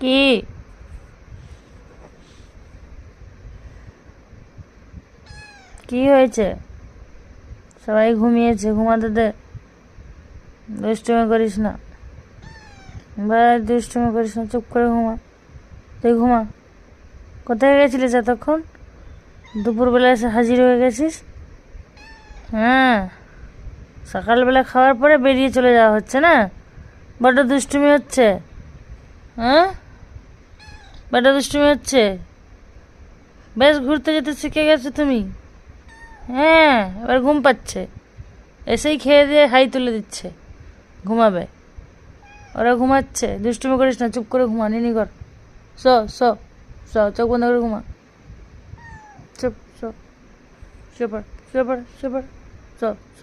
কি কি হয়েছে? সবাই ঘুমিয়েছে, ঘুমাতে দে। দুষ্টুমি করিস না, দুষ্টুমি করিস না, চুপ করে ঘুমা। তুই ঘুমা। কোথায় গেছিলিস এতক্ষণ? দুপুরবেলা এসে হাজির হয়ে গেছিস। হ্যাঁ, সকালবেলা খাওয়ার পরে বেরিয়ে চলে যাওয়া হচ্ছে না? বড্ড দুষ্টুমি হচ্ছে। হ্যাঁ, বড্ড দুষ্টুমি হচ্ছে। বেশ ঘুরতে যেতে শিখে গেছো তুমি। হ্যাঁ, এবার ঘুম পাচ্ছে, এসেই খেয়ে দিয়ে হাই তুলে দিচ্ছে, ঘুমাবে। ওরা ঘুমাচ্ছে, দুষ্টুমি করিস না, চুপ করে ঘুমা, নিনি কর। স স স চোখ বন্ধ করে ঘুমা। চুপ স, শুয়ে পড়, শুয়ে পড়, শুয়ে পড়, স স।